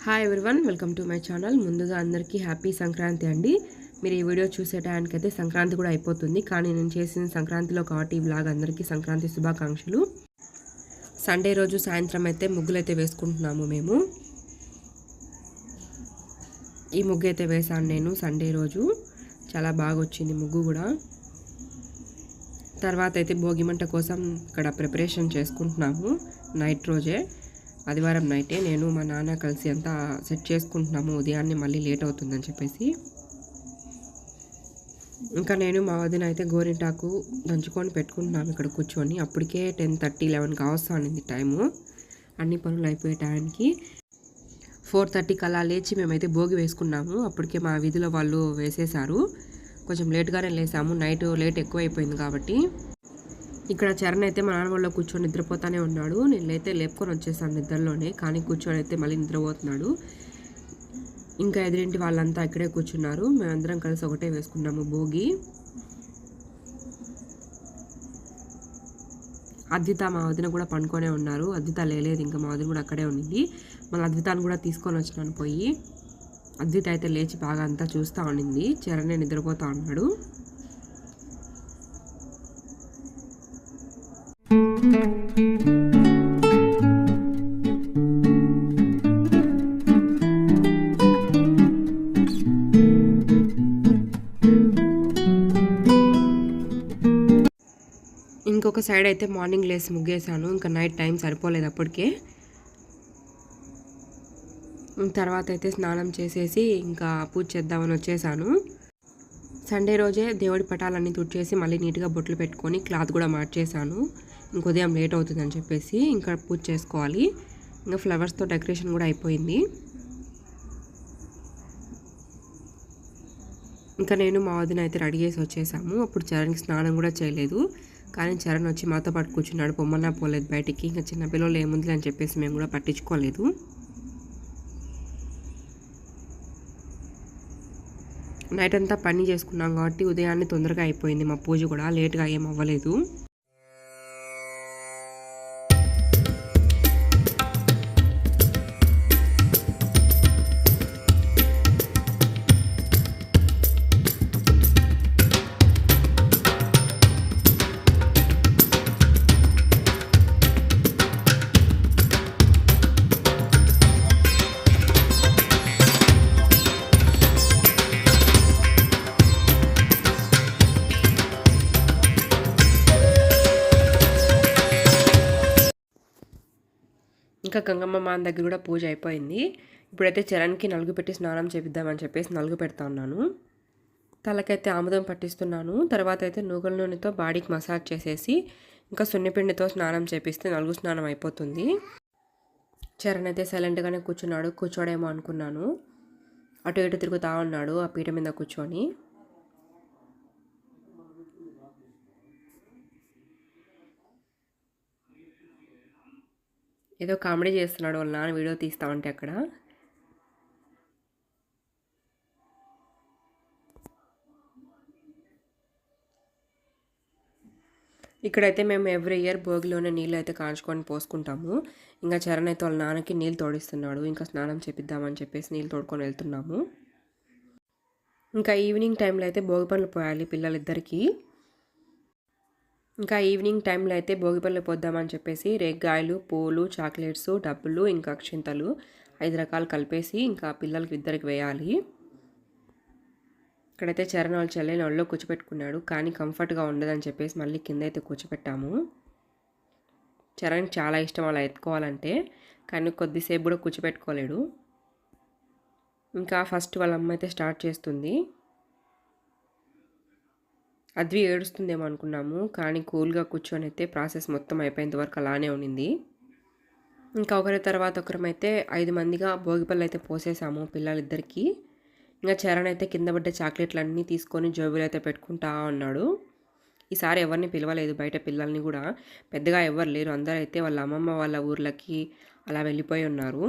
Hi everyone, welcome to my channel. ముందుగా అందరికీ happy Sankranti అండి. మీరు ఈ వీడియో చూసే టైంకైతే సంక్రాంతి కూడా అయిపోతుంది, కానీ నేను చేసిన సంక్రాంతిలో కాబట్టి ఈ వ్లాగ్ అందరికీ సంక్రాంతి శుభాకాంక్షలు. సండే రోజు సాయంత్రం అయితే ముగ్గులైతే వేసుకుంటున్నాము మేము. ఈ ముగ్గు అయితే వేసాను నేను సండే రోజు, చాలా బాగా వచ్చింది ముగ్గు కూడా. తర్వాత అయితే భోగిమంట కోసం ఇక్కడ ప్రిపరేషన్ చేసుకుంటున్నాము. నైట్ రోజే, ఆదివారం నైటే నేను మా నాన్న కలిసి అంతా సెట్ చేసుకుంటున్నాము. ఉదయాన్నే మళ్ళీ లేట్ అవుతుందని చెప్పేసి. ఇంకా నేను మా వదిన అయితే గోరింటాకు దంచుకొని పెట్టుకుంటున్నాము ఇక్కడ కూర్చొని. అప్పటికే 10:30, 11 కావస్తానింది టైము. అన్ని పనులు అయిపోయే టైంకి 4:30కి అలా లేచి మేమైతే భోగి వేసుకున్నాము. అప్పటికే మా వీధిలో వాళ్ళు వేసేశారు. కొంచెం లేట్గానే లేసాము, నైట్ లేట్ ఎక్కువ అయిపోయింది కాబట్టి. ఇక్కడ చరణ్ అయితే మా నాన్న వాళ్ళలో కూర్చొని నిద్రపోతానే ఉన్నాడు. నేనైతే లేపుకొని వచ్చేసాను నిద్రలోనే, కానీ కూర్చొని అయితే మళ్ళీ నిద్రపోతున్నాడు. ఇంకా ఎదురింటి వాళ్ళంతా ఇక్కడే కూర్చున్నారు. మేమందరం కలిసి ఒకటే వేసుకున్నాము భోగి. అద్విత మా వదిన కూడా పండుకొనే ఉన్నారు. అద్విత లేదు, ఇంకా మా వదిన కూడా అక్కడే ఉండింది. మళ్ళీ అద్వితాన్ని కూడా తీసుకొని వచ్చినాను పోయి. అద్విత అయితే లేచి బాగా అంతా చూస్తూ ఉండింది. చరణే నిద్రపోతూ ఉన్నాడు. ఇంకొక సైడ్ అయితే మార్నింగ్ లేసి ముగ్గేసాను. ఇంకా నైట్ టైం సరిపోలేదు అప్పటికే. తర్వాత అయితే స్నానం చేసేసి ఇంకా పూజ చేద్దామని వచ్చేసాను. సండే రోజే దేవుడి పటాలన్నీ తుడిచేసి మళ్ళీ నీట్గా బొట్లు పెట్టుకొని క్లాత్ కూడా మార్చేసాను. ఇంక ఉదయం లేట్ అవుతుందని చెప్పేసి ఇంకా పూజ చేసుకోవాలి. ఇంకా ఫ్లవర్స్తో డెకరేషన్ కూడా అయిపోయింది. ఇంకా నేను మా వదిన అయితే రెడీ చేసి వచ్చేసాము. అప్పుడు చరణ్కి స్నానం కూడా చేయలేదు, కానీ చరణ్ వచ్చి మాతో పాటు కూర్చున్నాడు. పొమ్మన్నా పోలేదు బయటికి. ఇంకా చిన్నపిల్లలు ఏముంది అని చెప్పేసి మేము కూడా పట్టించుకోలేదు. నైట్ అంతా పని చేసుకున్నాం కాబట్టి ఉదయాన్నే తొందరగా అయిపోయింది. మా పూజ కూడా లేట్గా ఏం అవ్వలేదు. ఇంకా గంగమ్మ మాన దగ్గర కూడా పూజ అయిపోయింది. ఇప్పుడైతే చరణ్కి నలుగు పెట్టి స్నానం చేపిద్దామని చెప్పేసి నలుగు పెడతా ఉన్నాను. తలకైతే ఆముదం పట్టిస్తున్నాను. తర్వాత అయితే నూగల నూనెతో బాడీకి మసాజ్ చేసేసి ఇంకా సున్నిపిండితో స్నానం చేపిస్తే నలుగు స్నానం అయిపోతుంది. చరణ్ అయితే సైలెంట్గానే కూర్చున్నాడు. కూర్చోడేమో అనుకున్నాను. అటు ఇటు తిరుగుతూ ఉన్నాడు ఆ పీట మీద కూర్చొని. ఏదో కామెడీ చేస్తున్నాడు వాళ్ళ నాన్న వీడియో తీస్తా ఉంటే అక్కడ. ఇక్కడైతే మేము ఎవ్రీ ఇయర్ భోగిలోనే నీళ్ళు అయితే కాంచుకొని పోసుకుంటాము. ఇంకా చరణ్ అయితే వాళ్ళ నాన్నకి నీళ్ళు తోడిస్తున్నాడు. ఇంకా స్నానం చేపిద్దామని చెప్పేసి నీళ్ళు తోడుకొని వెళ్తున్నాము. ఇంకా ఈవినింగ్ టైంలో అయితే భోగి పనులు పోయాలి పిల్లలిద్దరికీ. ఇంకా ఈవినింగ్ టైంలో అయితే భోగిపళ్ళు పోద్దామని చెప్పేసి రేగ్గాయలు, పూలు, చాక్లెట్స్, డబ్బులు, ఇంకా అక్షింతలు 5 రకాలు కలిపేసి ఇంకా పిల్లలకి ఇద్దరికి వేయాలి. ఇక్కడైతే చరణ్ వాళ్ళ చెల్లెని ఒళ్ళో కూర్చోపెట్టుకున్నాడు, కానీ కంఫర్ట్గా ఉండదని చెప్పేసి మళ్ళీ కింద అయితే కూర్చోపెట్టాము. చరణ్ చాలా ఇష్టం అలా ఎత్తుకోవాలంటే, కానీ కొద్దిసేపు కూడా కూర్చోపెట్టుకోలేడు. ఇంకా ఫస్ట్ వాళ్ళ అమ్మ అయితే స్టార్ట్ చేస్తుంది. అద్వి ఏడుస్తుందేమో అనుకున్నాము, కానీ కూల్గా కూర్చొని అయితే ప్రాసెస్ మొత్తం అయిపోయేంత వరకు అలానే ఉండింది. ఇంకా ఒకరి తర్వాత ఒకరమైతే 5 మందిగా భోగిపళ్ళు అయితే పోసేసాము పిల్లలిద్దరికీ. ఇంకా చరణ్ అయితే కింద పడ్డ చాక్లెట్లన్నీ తీసుకొని జోబులు అయితే పెట్టుకుంటా ఉన్నాడు. ఈసారి ఎవరిని పిలవలేదు బయట పిల్లల్ని కూడా, పెద్దగా ఎవరు లేరు. అందరూ అయితే వాళ్ళ అమ్మమ్మ వాళ్ళ ఊర్లకి అలా వెళ్ళిపోయి ఉన్నారు.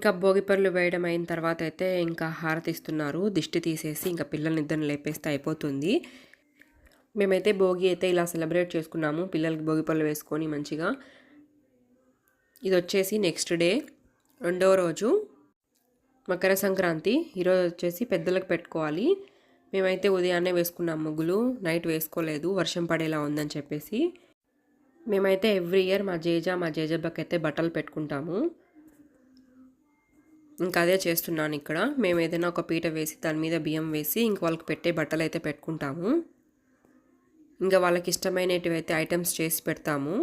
ఇంకా భోగిపళ్ళు వేయడం అయిన తర్వాత అయితే ఇంకా హారతి ఇస్తున్నారు. దిష్టి తీసేసి ఇంకా పిల్లల్నిద్దరిని లేపేస్తే అయిపోతుంది. మేమైతే భోగి అయితే ఇలా సెలబ్రేట్ చేసుకున్నాము. పిల్లలకి భోగిపళ్ళు వేసుకొని మంచిగా. ఇది వచ్చేసి నెక్స్ట్ డే, రెండవ రోజు మకర సంక్రాంతి. ఈరోజు వచ్చేసి పెద్దలకు పెట్టుకోవాలి. మేమైతే ఉదయాన్నే వేసుకున్నాం ముగ్గులు, నైట్ వేసుకోలేదు వర్షం పడేలా ఉందని చెప్పేసి. మేమైతే ఎవ్రీ ఇయర్ మా జేజబ్బకి అయితే బట్టలు పెట్టుకుంటాము. ఇంకా అదే చేస్తున్నాను ఇక్కడ. మేము ఏదైనా ఒక పీట వేసి దాని మీద బియ్యం వేసి ఇంక వాళ్ళకి పెట్టే బట్టలు అయితే పెట్టుకుంటాము. ఇంకా వాళ్ళకి ఇష్టమైనవి అయితే ఐటమ్స్ చేసి పెడతాము.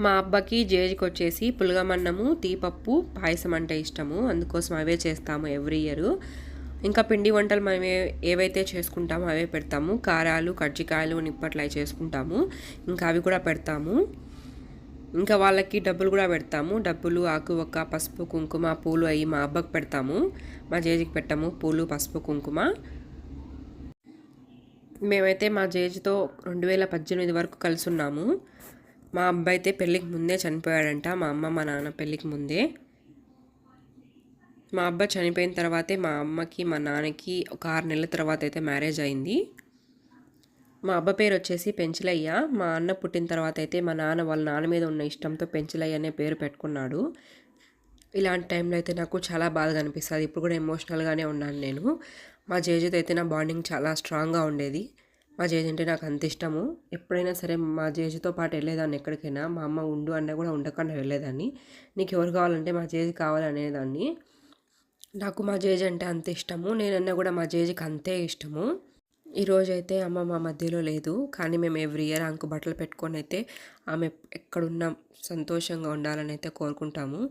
మా అబ్బాకి జేజికి వచ్చేసి పులగమన్నము, తీపప్పు, పాయసం అంటే ఇష్టము. అందుకోసం అవే చేస్తాము ఎవ్రీ ఇయర్. ఇంకా పిండి వంటలు మనం ఏవైతే చేసుకుంటామో అవే పెడతాము. కారాలు, కజ్జికాయలు, నిప్పట్లు అవి చేసుకుంటాము. ఇంకా అవి కూడా పెడతాము. ఇంకా వాళ్ళకి డబ్బులు కూడా పెడతాము. డబ్బులు, ఆకు ఒక్క, పసుపు, కుంకుమ, పూలు అవి మా అబ్బాకి పెడతాము. మా జేజికి పెట్టాము పూలు, పసుపు, కుంకుమ. మేమైతే మా జేజితో 2018 వరకు కలిసి ఉన్నాము. మా అబ్బాయి అయితే పెళ్ళికి ముందే చనిపోయాడంట. మా అమ్మ మా నాన్న పెళ్ళికి ముందే. మా అబ్బాయి చనిపోయిన తర్వాతే మా అమ్మకి మా నాన్నకి ఒక 6 నెలల తర్వాత అయితే మ్యారేజ్ అయింది. మా అబ్బా పేరు వచ్చేసి పెంచలయ్య. మా అన్న పుట్టిన తర్వాత అయితే మా నాన్న వాళ్ళ నాన్న మీద ఉన్న ఇష్టంతో పెంచలయ్య అనే పేరు పెట్టుకున్నాడు. ఇలాంటి టైంలో అయితే నాకు చాలా బాధగా అనిపిస్తుంది. ఇప్పుడు కూడా ఎమోషనల్గానే ఉన్నాను నేను. మా జేజుతో అయితే నా బాండింగ్ చాలా స్ట్రాంగ్గా ఉండేది. మా జేజు అంటే నాకు అంత ఇష్టము. ఎప్పుడైనా సరే మా జేజుతో పాటు వెళ్ళేదాన్ని ఎక్కడికైనా. మా అమ్మ ఉండు అన్నా కూడా ఉండకుండా వెళ్ళేదాన్ని. నీకు ఎవరు కావాలంటే మా జేజు కావాలనేదాన్ని. నాకు మా జేజు అంటే అంత ఇష్టము. నేనన్నా కూడా మా జేజుకి అంతే ఇష్టము. ఈరోజైతే అమ్మ మా మధ్యలో లేదు, కానీ మేము ఎవ్రీ ఇయర్ ఆమెకు బట్టలు పెట్టుకొని అయితే ఆమె ఎక్కడున్నా సంతోషంగా ఉండాలని అయితే కోరుకుంటాము.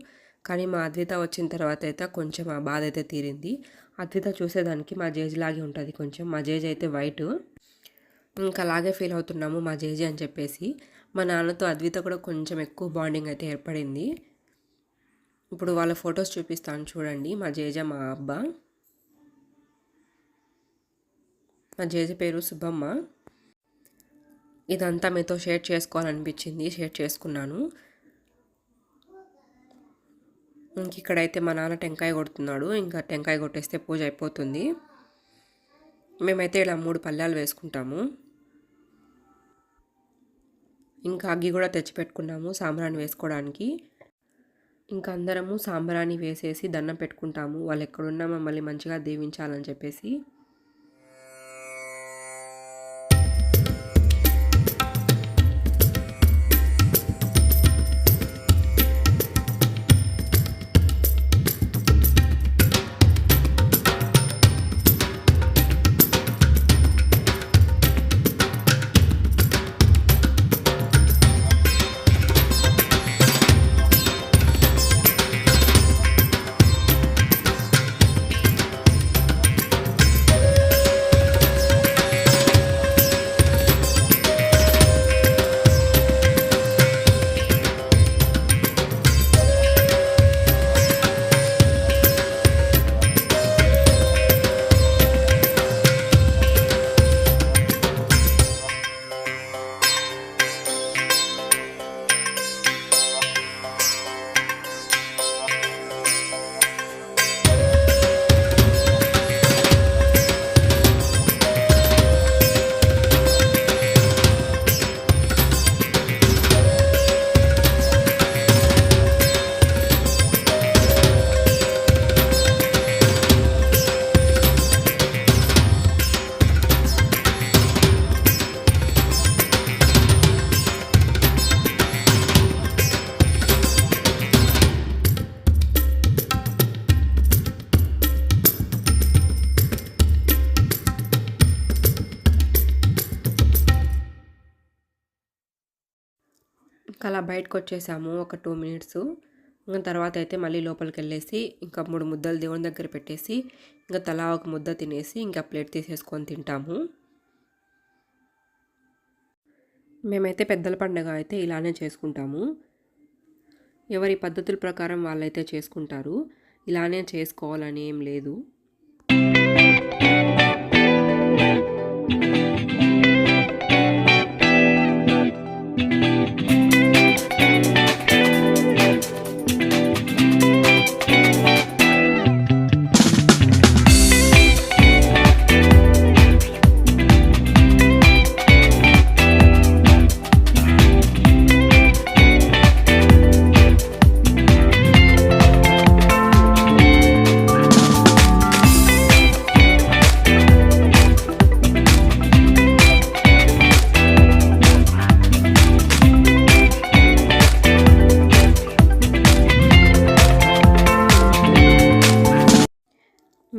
కానీ మా అద్విత వచ్చిన తర్వాత అయితే కొంచెం ఆ బాధ అయితే తీరింది. అద్విత చూసేదానికి మా జేజు లాగే ఉంటుంది కొంచెం. మా జేజు అయితే వైట్. ఇంకా అలాగే ఫీల్ అవుతున్నాము మా జేజీ అని చెప్పేసి. మా నాన్నతో అద్విత కూడా కొంచెం ఎక్కువ బాండింగ్ అయితే ఏర్పడింది. ఇప్పుడు వాళ్ళ ఫొటోస్ చూపిస్తాను చూడండి. మా జేజ, మా అబ్బా. మా జేజ పేరు సుబ్బమ్మ. ఇదంతా మీతో షేర్ చేసుకోవాలనిపించింది, షేర్ చేసుకున్నాను. ఇంక ఇక్కడైతే మా నాన్న టెంకాయ కొడుతున్నాడు. ఇంకా టెంకాయ కొట్టేస్తే పూజ అయిపోతుంది. మేమైతే ఇలా 3 పళ్ళాలు వేసుకుంటాము. ఇంకా అగ్గి కూడా తెచ్చిపెట్టుకున్నాము సాంబ్రాణి వేసుకోవడానికి. ఇంకా అందరము సాంబ్రాణి వేసేసి దండం పెట్టుకుంటాము. వాళ్ళు ఎక్కడున్నా మమ్మల్ని మంచిగా దీవించాలని చెప్పేసి. బయటకు వచ్చేసాము ఒక 2 మినిట్స్. ఇంకా తర్వాత అయితే మళ్ళీ లోపలికి వెళ్ళేసి ఇంకా 3 ముద్దలు దేవుని దగ్గర పెట్టేసి ఇంకా తలా ఒక ముద్ద తినేసి ఇంకా ప్లేట్ తీసేసుకొని తింటాము. మేమైతే పెద్దల పండుగ అయితే ఇలానే చేసుకుంటాము. ఎవరి పద్ధతుల ప్రకారం వాళ్ళైతే చేసుకుంటారు. ఇలానే చేసుకోవాలని ఏం లేదు.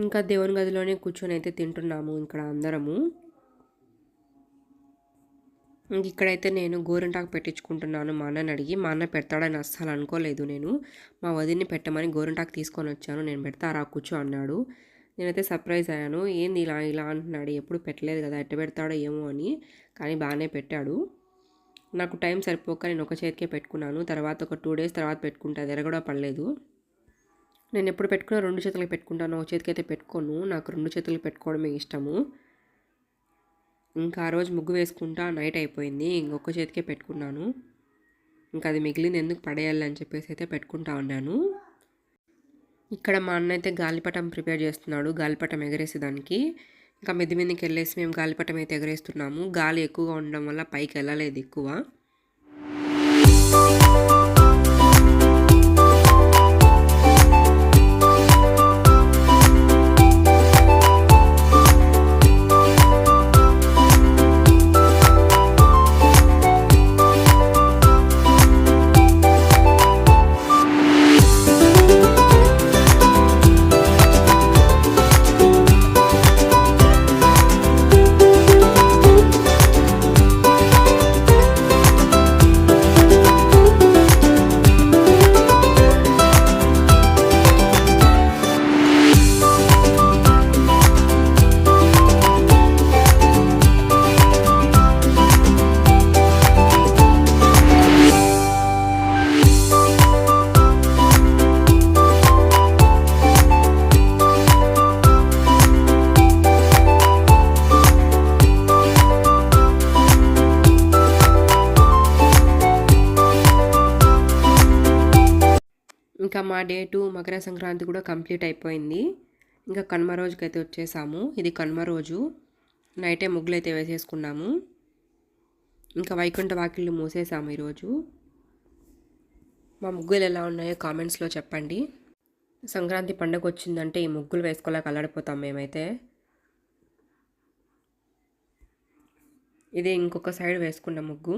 ఇంకా దేవుని గదిలోనే కూర్చొని అయితే తింటున్నాము ఇక్కడ అందరము. ఇక్కడైతే నేను గోరింటాకు పెట్టించుకుంటున్నాను మా అన్నని అడిగి. మా అన్న పెడతాడని అస్సలు అనుకోలేదు నేను. మా వదిన్ని పెట్టమని గోరింటాకు తీసుకొని వచ్చాను. నేను పెడతారా కూర్చో అన్నాడు. నేనైతే సర్ప్రైజ్ అయ్యాను. ఏంది ఇలా ఇలా అంటున్నాడు, ఎప్పుడు పెట్టలేదు కదా, ఎట్ట పెడతాడో ఏమో అని. కానీ బాగానే పెట్టాడు. నాకు టైం సరిపోక నేను ఒక చేతికే పెట్టుకున్నాను. తర్వాత ఒక 2 డేస్ తర్వాత పెట్టుకుంటే అది ఎరగడా పడలేదు. నేను ఎప్పుడు పెట్టుకున్నా 2 చేతులకి పెట్టుకుంటాను, ఒక చేతికి అయితే పెట్టుకోను. నాకు 2 చేతులకి పెట్టుకోవడమే ఇష్టము. ఇంకా ఆ రోజు ముగ్గు వేసుకుంటా నైట్ అయిపోయింది. ఇంకొక చేతికే పెట్టుకున్నాను. ఇంకా అది మిగిలింది ఎందుకు పడేయాలి అని చెప్పేసి అయితే పెట్టుకుంటా ఉన్నాను. ఇక్కడ మా అన్న అయితే గాలిపటం ప్రిపేర్ చేస్తున్నాడు, గాలిపటం ఎగరేసేదానికి. ఇంకా మిద్ది మీదకి వెళ్ళేసి మేము గాలిపటం అయితే ఎగరేస్తున్నాము. గాలి ఎక్కువగా ఉండడం వల్ల పైకి వెళ్ళలేదు ఎక్కువ. ఇంకా మా డే 2 మకర సంక్రాంతి కూడా కంప్లీట్ అయిపోయింది. ఇంకా కనుమ రోజుకైతే వచ్చేసాము. ఇది కనుమ రోజు నైటే ముగ్గులు అయితే వేసేసుకున్నాము. ఇంకా వైకుంఠ వాకిళ్ళు మూసేసాము ఈరోజు. మా ముగ్గులు ఎలా ఉన్నాయో కామెంట్స్లో చెప్పండి. సంక్రాంతి పండుగ వచ్చిందంటే ఈ ముగ్గులు వేసుకోలేక అల్లాడిపోతాం మేమైతే. ఇదే ఇంకొక సైడ్ వేసుకున్న ముగ్గు.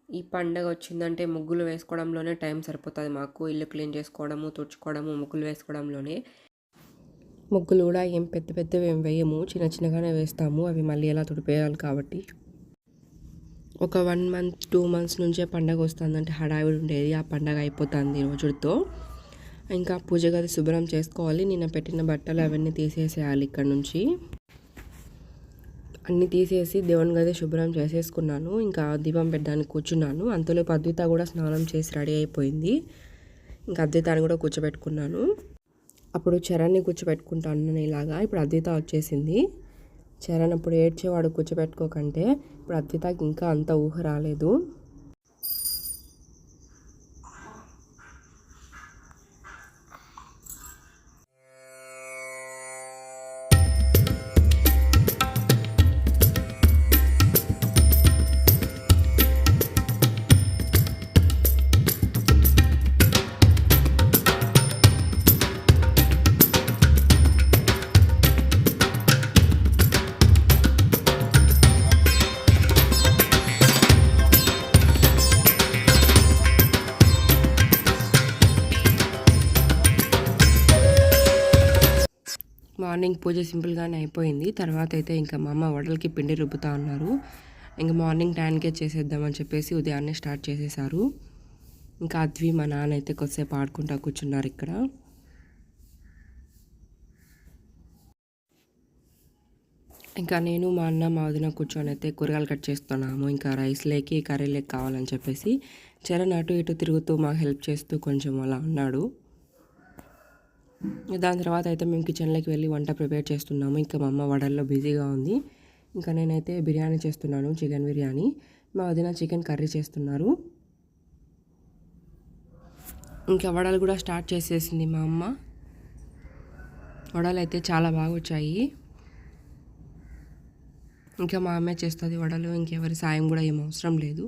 ఈ పండుగ వచ్చిందంటే ముగ్గులు వేసుకోవడంలోనే టైం సరిపోతుంది మాకు. ఇల్లు క్లీన్ చేసుకోవడము, తుడుచుకోవడము, ముగ్గులు వేసుకోవడంలోనే. ముగ్గులు కూడా ఏం పెద్ద పెద్దవి ఏం వేయము, చిన్న చిన్నగానే వేస్తాము. అవి మళ్ళీ ఎలా తుడిపేయాలి కాబట్టి. ఒక 1 మంత్ 2 మంత్స్ నుంచే పండగ వస్తుందంటే హడావిడి ఉండేది. ఆ పండగ అయిపోతుంది రోజులతో. ఇంకా పూజ గది శుభ్రం చేసుకోవాలి. నిన్న పెట్టిన బట్టలు అవన్నీ తీసేసేయాలి ఇక్కడ నుంచి. అన్నీ తీసేసి దేవుని గది శుభ్రం చేసేసుకున్నాను. ఇంకా దీపం పెట్టడానికి కూర్చున్నాను. అంతలోపు అద్విత కూడా స్నానం చేసి రెడీ అయిపోయింది. ఇంకా అద్వితాన్ని కూడా కూర్చోబెట్టుకున్నాను. అప్పుడు చరణ్ని కూర్చోబెట్టుకుంటాను ఇలాగా. ఇప్పుడు అద్విత వచ్చేసింది. చరణ్ అప్పుడు ఏడ్చేవాడు కూర్చోబెట్టుకోకంటే. ఇప్పుడు అద్వితకి ఇంకా అంత ఊహ రాలేదు. మార్నింగ్ పూజ సింపుల్గానే అయిపోయింది. తర్వాత అయితే ఇంకా మా అమ్మ వడలకి పిండి రుబ్బుతా ఉన్నారు. ఇంకా మార్నింగ్ 10కే చేసేద్దామని చెప్పేసి ఉదయాన్నే స్టార్ట్ చేసేసారు. ఇంకా అద్వి మా నాన్న అయితే కొద్దిసేపు ఆడుకుంటా కూర్చున్నారు ఇక్కడ. ఇంకా నేను మా అన్న మా వదిన కూర్చొని అయితే కూరగాయలు కట్ చేస్తున్నాము. ఇంకా రైస్ లేకి కర్రీ లేక్ కావాలని చెప్పేసి చరణ్ అటు ఇటు తిరుగుతూ మాకు హెల్ప్ చేస్తూ కొంచెం అలా ఉన్నాడు. దాని తర్వాత అయితే మేము కిచెన్లోకి వెళ్ళి వంట ప్రిపేర్ చేస్తున్నాము. ఇంకా మా అమ్మ వడల్లో బిజీగా ఉంది. ఇంకా నేనైతే బిర్యానీ చేస్తున్నాను, చికెన్ బిర్యానీ. మా వదిన చికెన్ కర్రీ చేస్తున్నారు. ఇంకా వడలు కూడా స్టార్ట్ చేసేసింది మా అమ్మ. వడలు అయితే చాలా బాగా వచ్చాయి. ఇంకా మా అమ్మే చేస్తుంది వడలు, ఇంకెవరి సాయం కూడా ఏం అవసరం లేదు.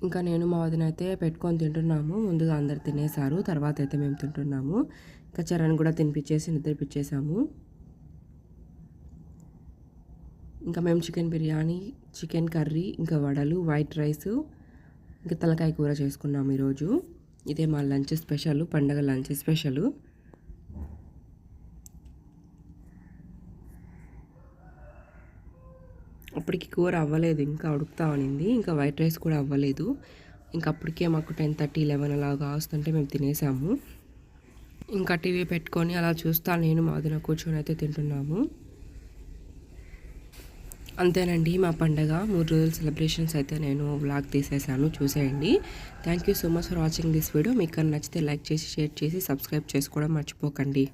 ఇంకా నేను మా వదిన అయితే పెట్టుకొని తింటున్నాము. ముందుగా అందరు తినేసారు, తర్వాత అయితే మేము తింటున్నాము. ఇంకా చరణ్ కూడా తినిపించేసి నిద్రపిచ్చేసాము. ఇంకా మేము చికెన్ బిర్యానీ, చికెన్ కర్రీ, ఇంకా వడలు, వైట్ రైస్, ఇంకా తలకాయ కూర చేసుకున్నాము ఈరోజు. ఇదే మా లంచ్ స్పెషల్, పండగ లంచ్ స్పెషల్. అప్పటికి కూర అవ్వలేదు, ఇంకా ఉడుకుతా అనింది. ఇంకా వైట్ రైస్ కూడా అవ్వలేదు. ఇంకా అప్పటికే మాకు 10:30, 11 అలాగా వస్తుంటే మేము తినేసాము. ఇంకా టీవీ పెట్టుకొని అలా చూస్తా నేను మా వదిన కూర్చొని అయితే తింటున్నాము. అంతేనండి మా పండగ 3 రోజుల సెలబ్రేషన్స్ అయితే నేను వ్లాగ్ తీసేసాను, చూసేయండి. Thank you so much for watching this video. మీకు నచ్చితే లైక్ చేసి, షేర్ చేసి, సబ్స్క్రైబ్ చేసుకోవడం మర్చిపోకండి.